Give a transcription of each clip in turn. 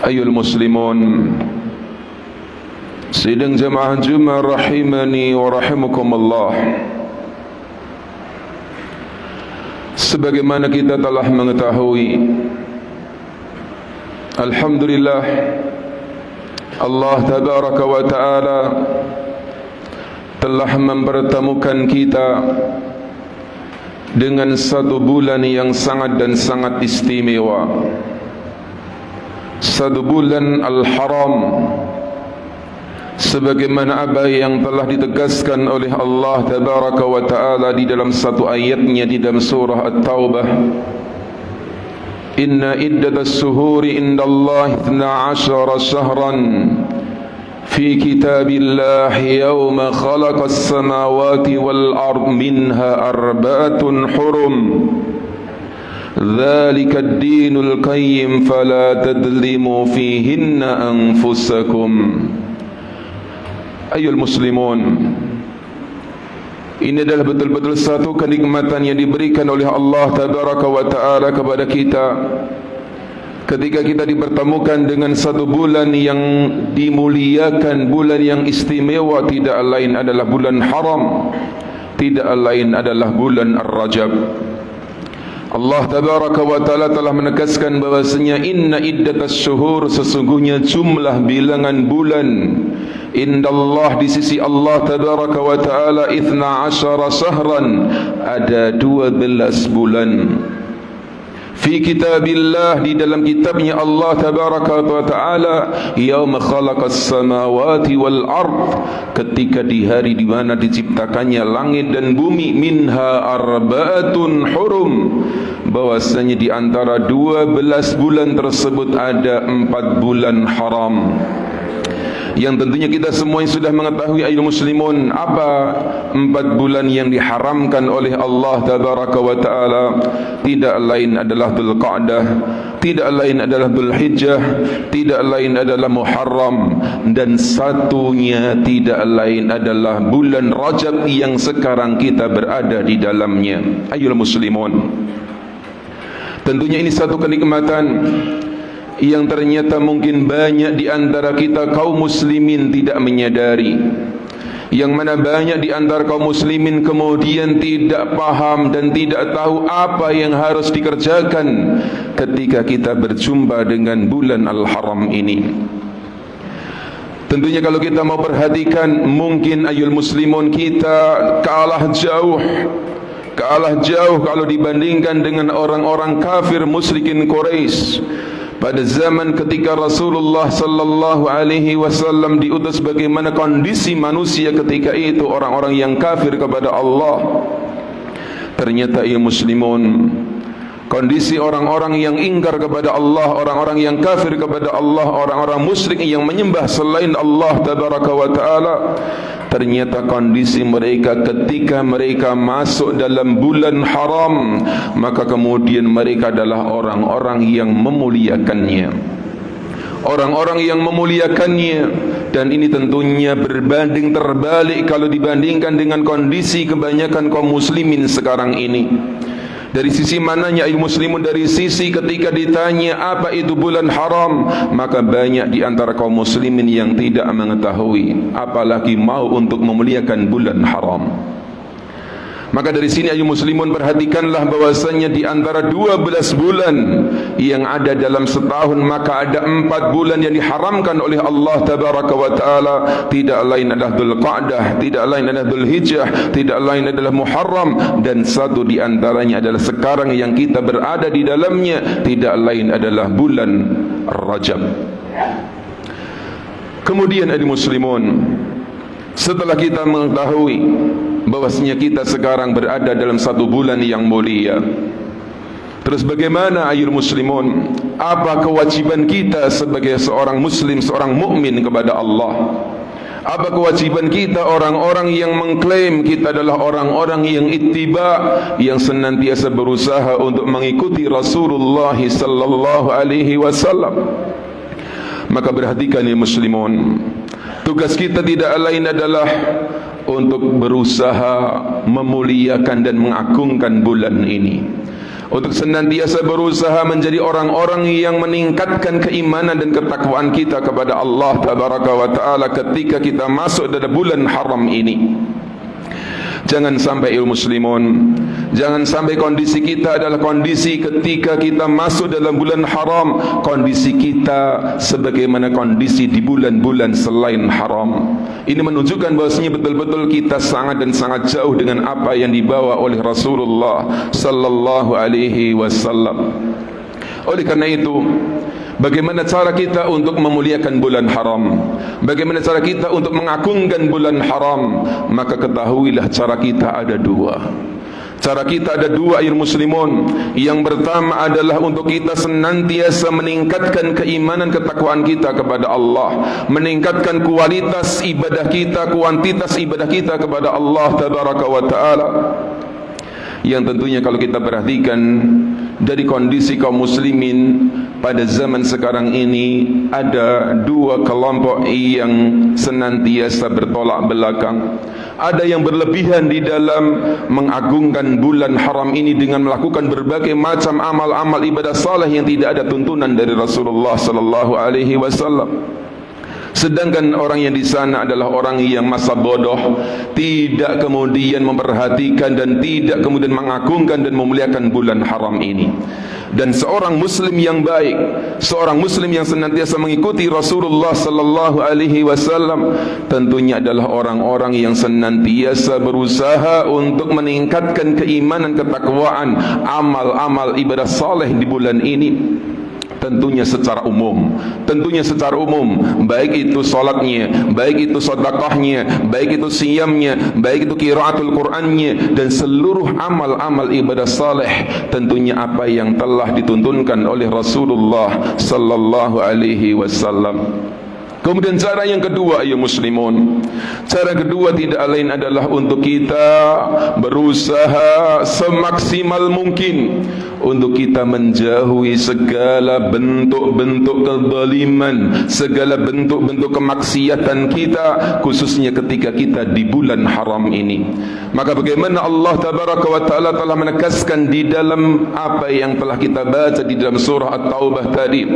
Ayol muslimun, sidang jamaah Jumat rahimani wa rahimakumullah. Sebagaimana kita telah mengetahui, alhamdulillah, Allah tabaraka wa ta'ala telah mempertemukan kita dengan satu bulan yang sangat dan sangat istimewa, satu bulan Al-Haram, sebagaimana apa yang telah ditegaskan oleh Allah tabaraka wa ta'ala di dalam satu ayatnya di dalam surah At-Taubah, inna iddatas suhuri indallahi 12 syahran fi kitabillahi yawma khalaqas samawati wal ard minha arba'atun hurum dzalika ad-dinul qayyim fala tadlimu fihinna anfusakum. Ayol muslimun, ini adalah betul-betul satu kenikmatan yang diberikan oleh Allah tabaraka wa ta'ala kepada kita ketika kita dipertemukan dengan satu bulan yang dimuliakan, bulan yang istimewa. Tidak lain adalah bulan haram, tidak lain adalah bulan Ar-Rajab. Allah tabaraka wa ta'ala telah menegaskan bahwasanya inna iddatas syuhur, sesungguhnya jumlah bilangan bulan indallah, di sisi Allah tabaraka wa ta'ala, 12 syahran, ada 12 bulan. Fi kitabillah, di dalam kitabnya Allah tabaraka wa ta'ala, yauma khalaqas samawati wal ard, ketika di hari di mana diciptakannya langit dan bumi, minha arba'atun hurum, bahwasanya di antara 12 bulan tersebut ada 4 bulan haram. Yang tentunya kita semua yang sudah mengetahui, ayol muslimun, apa 4 bulan yang diharamkan oleh Allah tabaraka wa ta'ala. Tidak lain adalah Dzulqa'dah, tidak lain adalah Dzulhijjah, tidak lain adalah Muharram, dan satunya tidak lain adalah bulan Rajab yang sekarang kita berada di dalamnya. Ayol muslimun, tentunya ini satu kenikmatan yang ternyata mungkin banyak di antara kita kaum muslimin tidak menyadari, yang mana banyak di antara kaum muslimin kemudian tidak paham dan tidak tahu apa yang harus dikerjakan ketika kita berjumpa dengan bulan Al-Haram ini. Tentunya kalau kita mau perhatikan, mungkin ayol muslimun, kita kalah jauh kalau dibandingkan dengan orang-orang kafir musyrikin Quraisy pada zaman ketika Rasulullah sallallahu alaihi wasallam diutus. Bagaimana kondisi manusia ketika itu, orang-orang yang kafir kepada Allah. Ternyata ya muslimun, kondisi orang-orang yang ingkar kepada Allah, orang-orang yang kafir kepada Allah, orang-orang musyrik yang menyembah selain Allah tabaraka wa ta'ala, ternyata kondisi mereka ketika mereka masuk dalam bulan haram, maka kemudian mereka adalah orang-orang yang memuliakannya, orang-orang yang memuliakannya. Dan ini tentunya berbanding terbalik kalau dibandingkan dengan kondisi kebanyakan kaum muslimin sekarang ini. Dari sisi mananya ayol muslimun? Dari sisi ketika ditanya apa itu bulan haram, maka banyak di antara kaum muslimin yang tidak mengetahui, apalagi mau untuk memuliakan bulan haram. Maka dari sini ayol muslimun, perhatikanlah bahwasanya di antara 12 bulan yang ada dalam setahun, maka ada 4 bulan yang diharamkan oleh Allah tabaraka wa ta'ala. Tidak lain adalah Dzulqa'dah, tidak lain adalah Dzulhijjah, tidak lain adalah Muharram, dan satu di antaranya adalah sekarang yang kita berada di dalamnya, tidak lain adalah bulan Rajab. Kemudian ayol muslimun, setelah kita mengetahui bahwasanya kita sekarang berada dalam satu bulan yang mulia, terus bagaimana ayol muslimun? Apa kewajiban kita sebagai seorang muslim, seorang mukmin kepada Allah? Apa kewajiban kita, orang-orang yang mengklaim kita adalah orang-orang yang ittiba, yang senantiasa berusaha untuk mengikuti Rasulullah sallallahu alaihi wasallam? Maka perhatikan ya muslimun, tugas kita tidak lain adalah untuk berusaha memuliakan dan mengagungkan bulan ini. untuk senantiasa berusaha menjadi orang-orang yang meningkatkan keimanan dan ketakwaan kita kepada Allah Tabaraka wa Ta'ala ketika kita masuk dalam bulan haram ini. Jangan sampai muslimun, jangan sampai kondisi kita adalah kondisi ketika kita masuk dalam bulan haram, kondisi kita sebagaimana kondisi di bulan-bulan selain haram. Ini menunjukkan bahwasanya betul-betul kita sangat dan sangat jauh dengan apa yang dibawa oleh Rasulullah sallallahu alaihi wasallam. Oleh karena itu, bagaimana cara kita untuk memuliakan bulan haram? Bagaimana cara kita untuk mengagungkan bulan haram? Maka ketahuilah cara kita ada dua. Cara kita ada dua, muslimun. Yang pertama adalah untuk kita senantiasa meningkatkan keimanan ketakwaan kita kepada Allah, meningkatkan kualitas ibadah kita, kuantitas ibadah kita kepada Allah Tabaraka wa Ta'ala. Yang tentunya kalau kita perhatikan dari kondisi kaum muslimin pada zaman sekarang ini, ada dua kelompok yang senantiasa bertolak belakang. Ada yang berlebihan di dalam mengagungkan bulan haram ini dengan melakukan berbagai macam amal-amal ibadah saleh yang tidak ada tuntunan dari Rasulullah sallallahu alaihi wasallam. Sedangkan orang yang di sana adalah orang yang masa bodoh, tidak kemudian memperhatikan dan tidak kemudian mengagungkan dan memuliakan bulan haram ini. Dan seorang muslim yang baik, seorang muslim yang senantiasa mengikuti Rasulullah sallallahu alaihi wasallam, tentunya adalah orang-orang yang senantiasa berusaha untuk meningkatkan keimanan, ketakwaan, amal-amal ibadah saleh di bulan ini. Tentunya secara umum, baik itu solatnya, baik itu sedekahnya, baik itu siyamnya, baik itu qiraatul Qur'annya, dan seluruh amal-amal ibadah saleh, tentunya apa yang telah dituntunkan oleh Rasulullah sallallahu alaihi wasallam. Kemudian cara yang kedua, muslimun, cara kedua tidak lain adalah untuk kita berusaha semaksimal mungkin untuk kita menjauhi segala bentuk-bentuk kezaliman, segala bentuk-bentuk kemaksiatan kita, khususnya ketika kita di bulan haram ini. Maka bagaimana Allah Tabaraka wa Ta'ala telah menegaskan di dalam apa yang telah kita baca di dalam surah At-Taubah tadi,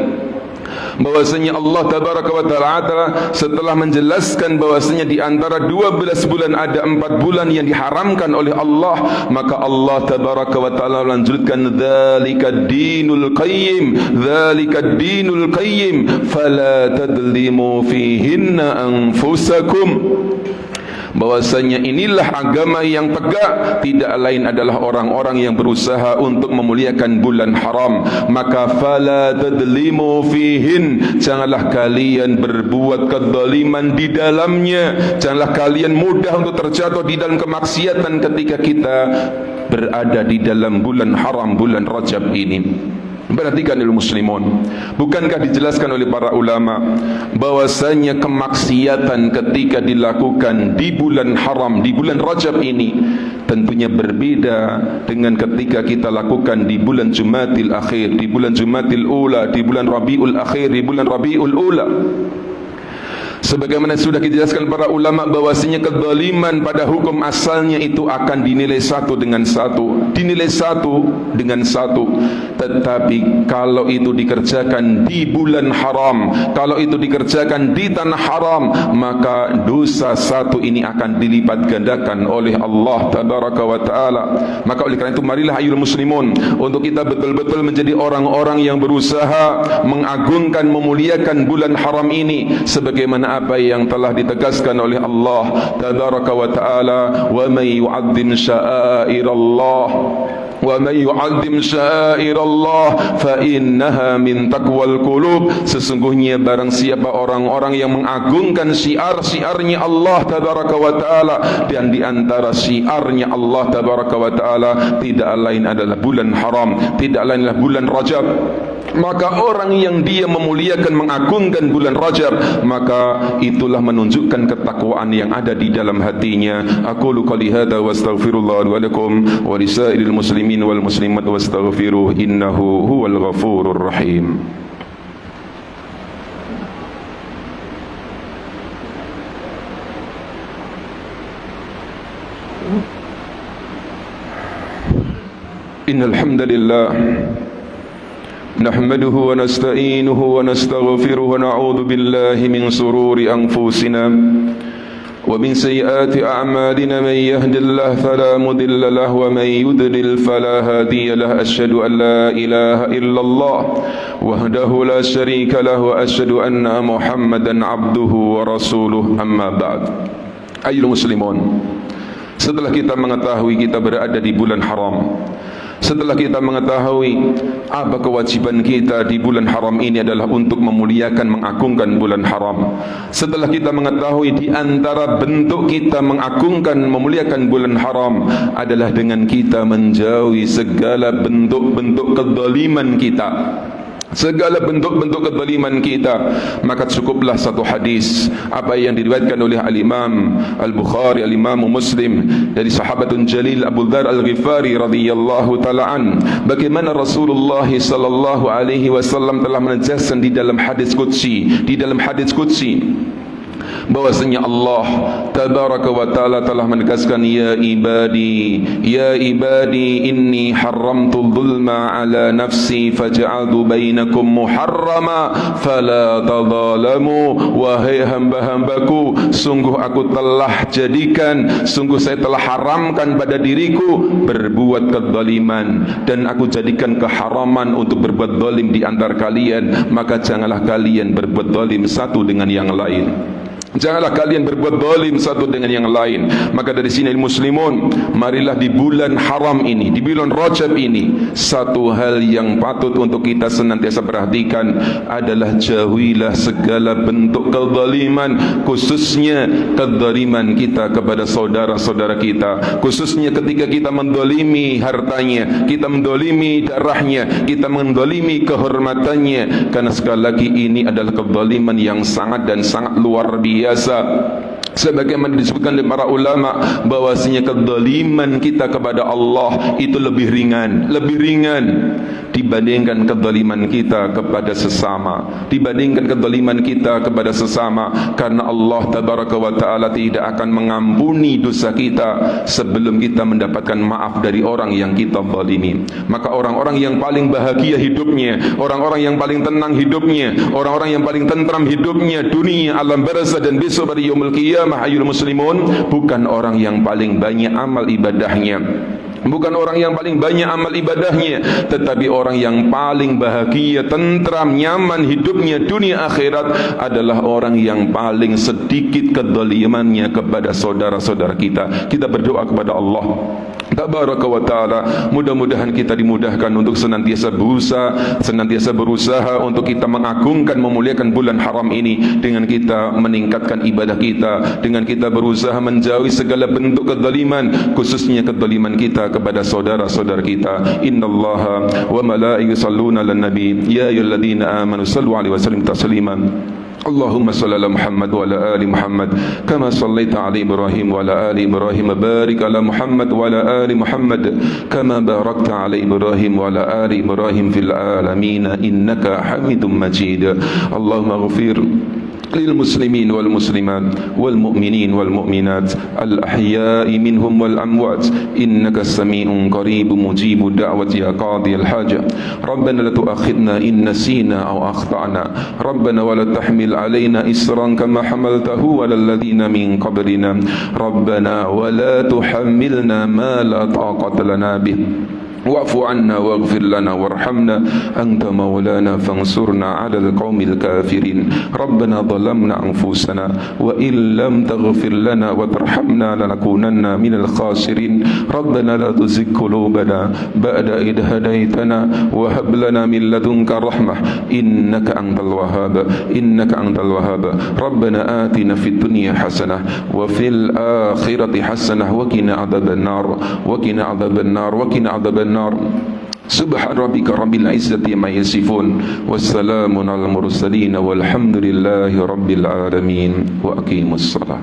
bahwasanya Allah Tabaraka wa Ta'ala setelah menjelaskan bahwasanya di antara 12 bulan ada 4 bulan yang diharamkan oleh Allah, maka Allah Tabaraka wa Ta'ala lanjutkan, dzalika dinul qayyim fala tadlimu fihinna anfusakum. Bahwasanya inilah agama yang tegak, tidak lain adalah orang-orang yang berusaha untuk memuliakan bulan haram. Maka fala tadlimu fihin, janganlah kalian berbuat kezaliman di dalamnya, janganlah kalian mudah untuk terjatuh di dalam kemaksiatan ketika kita berada di dalam bulan haram, bulan Rajab ini. Perhatikan muslimun, bukankah dijelaskan oleh para ulama bahwasanya kemaksiatan ketika dilakukan di bulan haram, di bulan Rajab ini, tentunya berbeda dengan ketika kita lakukan di bulan Jumadil Akhir, di bulan Jumadil Ula, di bulan Rabiul Akhir, di bulan Rabiul Ula. Sebagaimana sudah dijelaskan para ulama bahwasanya kezaliman pada hukum asalnya itu akan dinilai satu dengan satu, tetapi kalau itu dikerjakan di bulan haram, kalau itu dikerjakan di tanah haram, maka dosa satu ini akan dilipat gandakan oleh Allah Tabaraka wa Ta'ala. Maka oleh karena itu marilah ayyuhal muslimun, untuk kita betul-betul menjadi orang-orang yang berusaha mengagungkan, memuliakan bulan haram ini sebagaimana apa yang telah ditegaskan oleh Allah Tabaraka wa Ta'ala, wa may yu'azzim sya'airallah fa innaha min taqwal qulub. Sesungguhnya barang siapa orang-orang yang mengagungkan syiar-syiarnya Allah Tabaraka wa Ta'ala, dan di antara syiarnya Allah Tabaraka wa Ta'ala tidak lain adalah bulan haram, tidak lain adalah bulan Rajab. Maka orang yang dia memuliakan, mengagungkan bulan Rajab, maka itulah menunjukkan ketakwaan yang ada di dalam hatinya. Aqulu qouli hadza wa astaghfirullah wa lakum wa lisairil muslimin wal muslimat wastaghfiruh innahu huwal ghafurur rahim. إن الحمد لله نحمده ونستعينه ونستغفره ونعوذ بالله من شرور أنفسنا ومن سيئات أعمالنا. من يهد الله فلا مضل له ومن يضلل فلا هادي له. أشهد أن لا إله إلا الله وحده لا شريك له وأشهد أن محمدا عبده ورسوله. أما بعد. أيها المسلمون, setelah kita mengetahui kita berada di bulan haram, setelah kita mengetahui apa kewajiban kita di bulan haram ini adalah untuk memuliakan, mengagungkan bulan haram, setelah kita mengetahui di antara bentuk kita mengagungkan, memuliakan bulan haram adalah dengan kita menjauhi segala bentuk-bentuk kezaliman kita, segala bentuk-bentuk kezaliman kita, maka cukuplah satu hadis apa yang diriwayatkan oleh Al-Imam Al-Bukhari, Al-Imam Muslim dari sahabatun jalil Abu Dzar Al-Ghifari radhiyallahu taala an, bagaimana Rasulullah sallallahu alaihi wasallam telah menegaskan di dalam hadis qudsi, bahwasanya Allah tabaraka wa taala telah menegaskan, ya ibadi inni haramtu dhulma ala nafsi faja'altu bainakum muharrama fala tadhalamu. Wahai hamba-hambaku, sungguh aku telah jadikan, sungguh saya telah haramkan pada diriku berbuat kezaliman, dan aku jadikan keharaman untuk berbuat zalim di antara kalian, maka janganlah kalian berbuat zalim satu dengan yang lain. Janganlah kalian berbuat zalim satu dengan yang lain. Maka dari sini muslimun, marilah di bulan haram ini, di bulan Rajab ini, satu hal yang patut untuk kita senantiasa perhatikan adalah jauhilah segala bentuk kezaliman, khususnya kezaliman kita kepada saudara-saudara kita, khususnya ketika kita mendolimi hartanya, kita mendolimi darahnya, kita mendolimi kehormatannya, karena sekali lagi ini adalah kezaliman yang sangat dan sangat luar biasa. Sebagaimana disebutkan oleh para ulama bahwasanya kezaliman kita kepada Allah itu lebih ringan dibandingkan kezaliman kita kepada sesama, karena Allah tabaraka wa taala tidak akan mengampuni dosa kita sebelum kita mendapatkan maaf dari orang yang kita zalimi. Maka orang-orang yang paling bahagia hidupnya, orang-orang yang paling tenang hidupnya, orang-orang yang paling tentram hidupnya dunia, alam barzah dan besok pada yaumul qiyamah, ayyuhal muslimun, bukan orang yang paling banyak amal ibadahnya, bukan orang yang paling banyak amal ibadahnya, tetapi orang yang paling bahagia, tentram, nyaman hidupnya dunia akhirat adalah orang yang paling sedikit kezalimannya kepada saudara-saudara kita. Kita berdoa kepada Allah tabaraka wa taala, mudah-mudahan kita dimudahkan untuk senantiasa berusaha untuk kita mengagungkan, memuliakan bulan haram ini dengan kita meningkatkan ibadah kita, dengan kita berusaha menjauhi segala bentuk kezaliman, khususnya kezaliman kita kepada saudara-saudara kita. Innallaha wa malaikatahu yusholluna 'alan nabi ya ayyuhalladzina amanu shallu 'alaihi wa sallimu tasliman. Allahumma salli ala Muhammad wa ala ali Muhammad kama sallaita ala Ibrahim wa ala ali Ibrahim, barik ala Muhammad wa ala ali Muhammad kama barakta ala Ibrahim wa ala ali Ibrahim fil alamin innaka Hamidum Majid. Allahumma ighfir للمسلمين والمسلمات والمؤمنين والمؤمنات الأحياء منهم والأموات إنك السميع قريب مجيب الدعوة يا قاضي الحاجة. ربنا لا تؤاخذنا إن نسينا أو أخطأنا، ربنا ولا تحمل علينا إصرا كما حملته على الذين من قبلنا، ربنا ولا تحملنا ما لا طاقة لنا به، واعف عنا واغفر لنا وارحمنا أنت مولانا فانصرنا على القوم الكافرين. ربنا ظلمنا أنفسنا وإن لم تغفر لنا وترحمنا لنكونن من الخاسرين. ربنا لا تزغ قلوبنا بعد إذ هديتنا وهب لنا من لدنك رحمة إنك أنت الوهاب. ربنا آتنا في الدنيا حسنة وفي الآخرة حسنة وقنا عذاب النار. سبحان ربك رب العزة عما يصفون والسلام على المرسلين والحمد لله رب العالمين وأقيموا الصلاة.